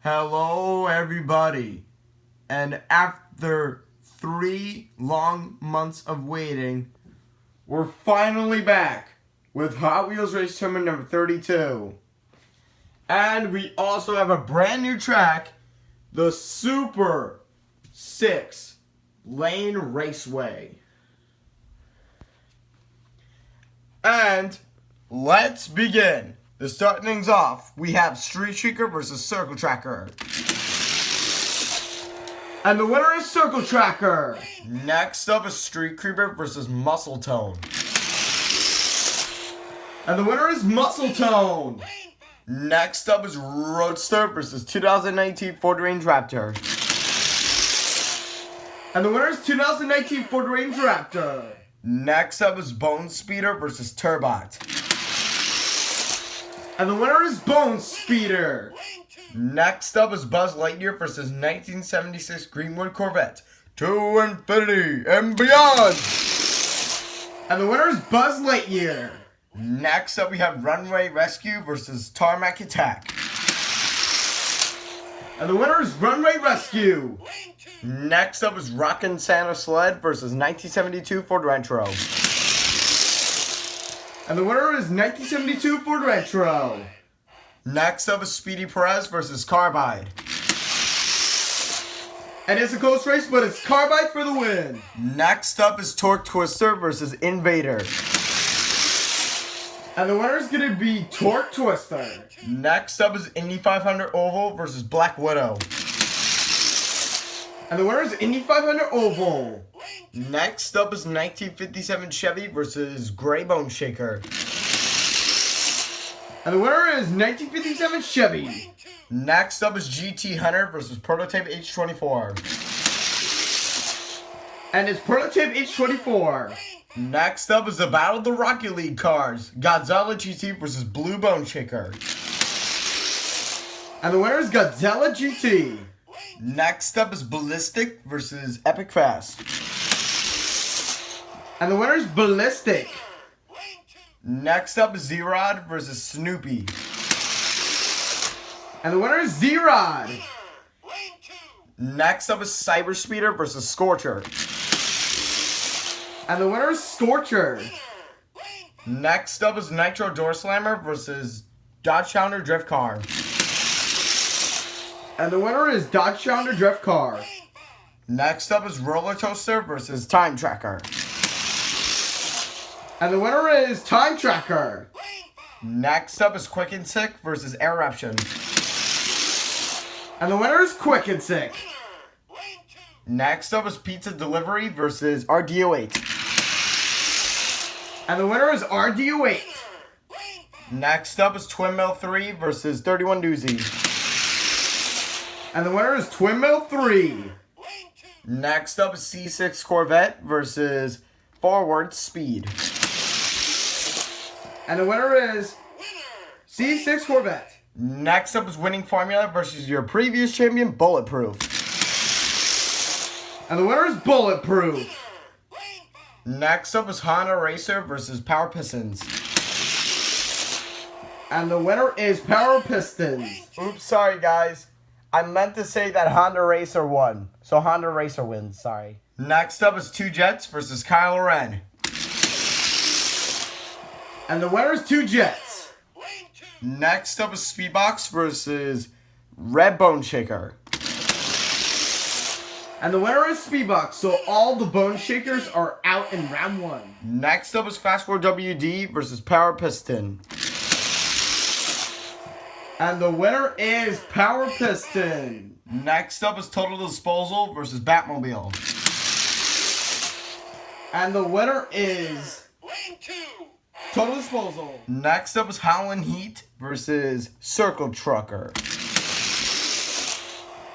Hello everybody, and after 3 long months of waiting, we're finally back with Hot Wheels Race Tournament number 32. And we also have a brand new track, the Super 6 Lane Raceway. And let's begin. To start things off, we have Street Streaker versus Circle Tracker. And the winner is Circle Tracker. Next up is Street Creeper versus Muscle Tone. And the winner is Muscle Tone. Next up is Roadster versus 2019 Ford Range Raptor. And the winner is 2019 Ford Range Raptor. Next up is Bone Speeder versus Turbot. And the winner is Bone Speeder. Next up is Buzz Lightyear versus 1976 Greenwood Corvette to infinity and beyond. And the winner is Buzz Lightyear. Next up we have Runway Rescue versus Tarmac Attack. And the winner is Runway Rescue. Next up is Rockin' Santa Sled versus 1972 Ford Retro. And the winner is 1972 Ford Retro. Next up is Speedy Pérez versus Carbide. And it's a close race, but it's Carbide for the win. Next up is Torque Twister versus Invader. And the winner is going to be Torque Twister. Next up is Indy 500 Oval versus Black Widow. And the winner is Indy 500 Oval. Next up is 1957 Chevy versus Gray Bone Shaker. And the winner is 1957 Chevy. Next up is GT Hunter versus Prototype H24. And it's Prototype H24. Next up is the Battle of the Rocket League cars. Gazella GT versus Blue Bone Shaker. And the winner is Gazella GT. Next up is Ballistic versus Epic Fast. And the winner is Ballistic. Next up is Z-Rod versus Snoopy. And the winner is Z-Rod. Next up is Cyber Speeder versus Scorcher. And the winner is Scorcher. Next up is Nitro Door Slammer versus Dodge Challenger Drift Car. And the winner is Dodge Challenger Drift Car. Next up is Roller Toaster versus Time Tracker. And the winner is Time Tracker. Next up is Quick and Sick versus Eruption. And the winner is Quick and Sick. Next up is Pizza Delivery versus RDO8. And the winner is RDO8. Next up is Twin Mill 3 versus 31 Doozy. And the winner is Twin Mill 3. Next up is C6 Corvette versus Forward Speed. And the winner is C6 Corvette. Next up is Winning Formula versus your previous champion, Bulletproof. And the winner is Bulletproof. Next up is Honda Racer versus Power Pistons. And the winner is Power Pistons. Oops, sorry guys. I meant to say that Honda Racer won. So Honda Racer wins, sorry. Next up is Two Jets versus Kylo Ren. And the winner is Two Jets. Next up is SpeedBox versus Red Bone Shaker. And the winner is SpeedBox, so all the Bone Shakers are out in round 1. Next up is Fast Forward WD versus Power Piston. And the winner is Power Piston. Next up is Total Disposal versus Batmobile. And the winner is Total Disposal. Next up is Howlin' Heat versus Circle Trucker.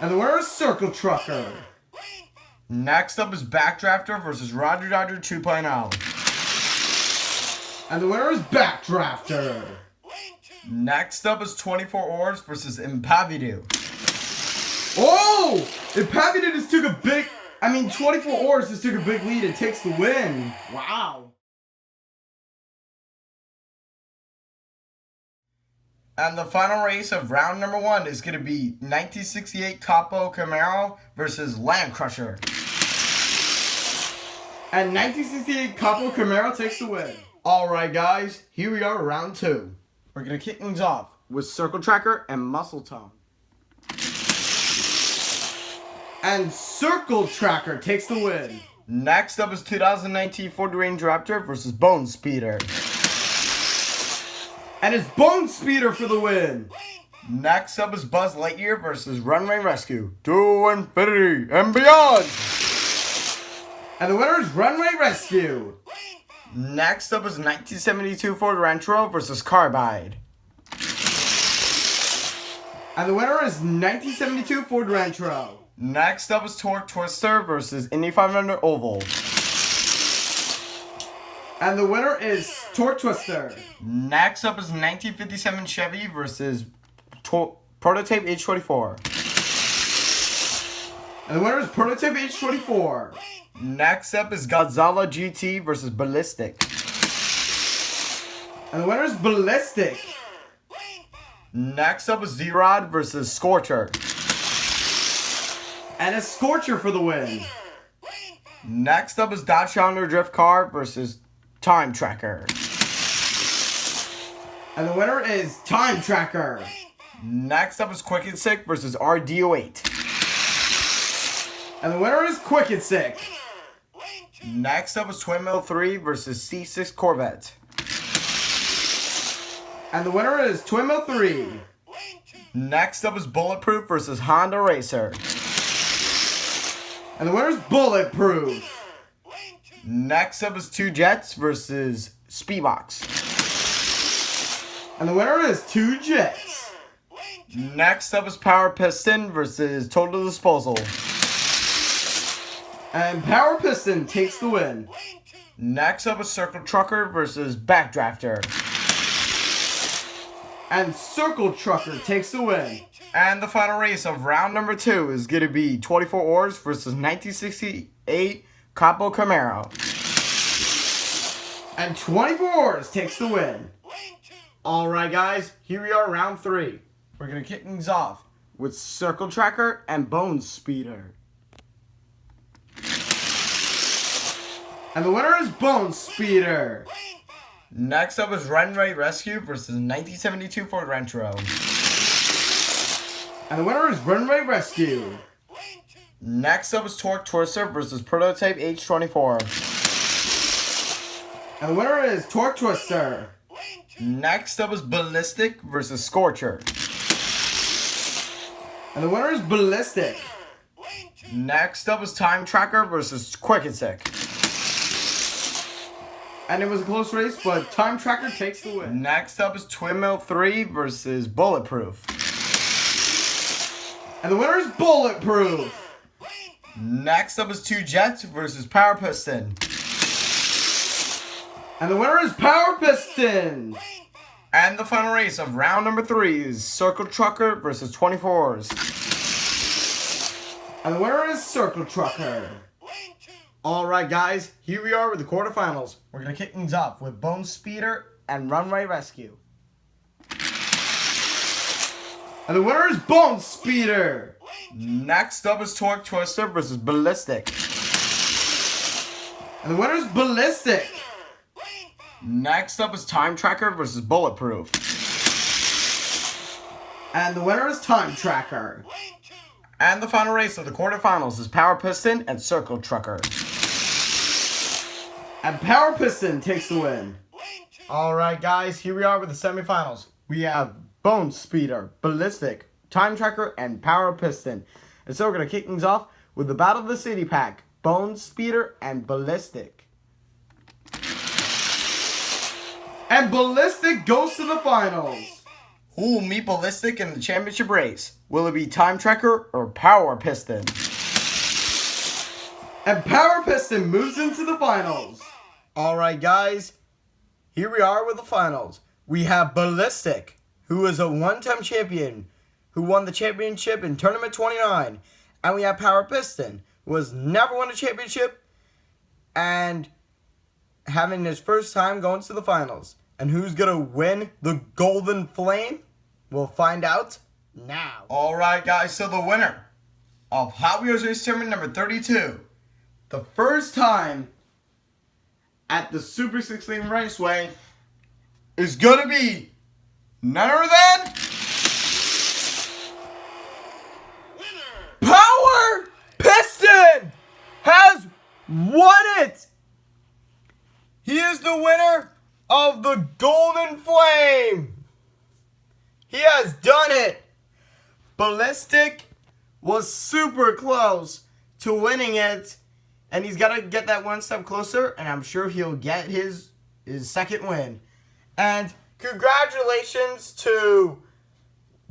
And the winner is Circle Trucker. Next up is Backdrafter versus Roger Dodger 2.0. And the winner is Backdrafter. Next up is 24 Oars versus Impavidu. Oh! Impavidu just took a big... 24 Oars just took a big lead and takes the win. Wow. And the final race of round number 1 is going to be 1968 Capo Camaro versus Land Crusher. And 1968 Capo Camaro takes the win. Alright guys, here we are, round 2. We're going to kick things off with Circle Tracker and Muscle Tone. And Circle Tracker takes the win. Next up is 2019 Ford Ranger Raptor versus Bone Speeder. And it's Bone Speeder for the win. Next up is Buzz Lightyear versus Runway Rescue. To infinity and beyond. And the winner is Runway Rescue. Next up is 1972 Ford Rancho versus Carbide. And the winner is 1972 Ford Rancho. Next up is Torque Twister versus Indy 500 Oval. And the winner is Torque Twister. Next up is 1957 Chevy versus Prototype H24. And the winner is Prototype H24. Next up is Gazella GT versus Ballistic. And the winner is Ballistic. Next up is Z-Rod versus Scorcher. And a Scorcher for the win. Next up is Dodge Challenger Drift Car versus Time Tracker. And the winner is Time Tracker. Next up is Quick and Sick versus RD08. And the winner is Quick and Sick. Next up is Twin Mill 3 versus C6 Corvette. And the winner is Twin Mill 3. Next up is Bulletproof versus Honda Racer. And the winner is Bulletproof. Next up is Two Jets versus SpeedBox. And the winner is Two Jets. Next up is Power Piston versus Total Disposal. And Power Piston takes the win. Next up is Circle Trucker versus Backdrafter. And Circle Trucker takes the win. And the final race of round number 2 is going to be 24 Oars versus 1968 Capo Camaro. And 24 Oars takes the win. Alright guys, here we are, round 3. We're going to kick things off with Circle Tracker and Bone Speeder. And the winner is Bone Speeder. Next up is Runway Rescue versus 1972 Ford Rancho. And the winner is Runway Rescue. Next up is Torque Twister versus Prototype H24. And the winner is Torque Twister. Next up is Ballistic versus Scorcher. And the winner is Ballistic. Next up is Time Tracker versus Quick and Sick. And it was a close race, but Time Tracker takes the win. Next up is Twin Mill 3 versus Bulletproof. And the winner is Bulletproof. Next up is Two Jets versus Power Piston. And the winner is Power Piston. And the final race of round number 3 is Circle Trucker versus 24s. And the winner is Circle Trucker. Alright guys, here we are with the quarterfinals. We're going to kick things off with Bone Speeder and Runway Rescue. And the winner is Bone Speeder. Next up is Torque Twister versus Ballistic. And the winner is Ballistic. Next up is Time Tracker versus Bulletproof. And the winner is Time Tracker. And the final race of the quarterfinals is Power Piston and Circle Trucker. And Power Piston takes the win. Alright guys, here we are with the semifinals. We have Bone Speeder, Ballistic, Time Tracker, and Power Piston. And so we're going to kick things off with the Battle of the City Pack, Bone Speeder and Ballistic. And Ballistic goes to the finals. Who will meet Ballistic in the championship race? Will it be Time Tracker or Power Piston? And Power Piston moves into the finals. Alright guys, here we are with the finals. We have Ballistic, who is a one-time champion, who won the championship in Tournament 29. And we have Power Piston, who has never won a championship and having his first time going to the finals. And who's going to win the Golden Flame? We'll find out now. Alright guys, so the winner of Hot Wheels Race Tournament number 32, the first time at the Super 16 Raceway, is going to be none other than Power Piston has won it. He is the winner of the Golden Flame. He has done it. Ballistic was super close to winning it, and he's got to get that one step closer, and I'm sure he'll get his second win. And congratulations to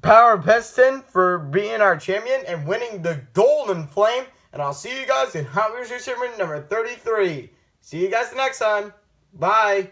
Power Piston for being our champion and winning the Golden Flame. And I'll see you guys in Hot Wheels Race Tournament number 33. See you guys next time. Bye.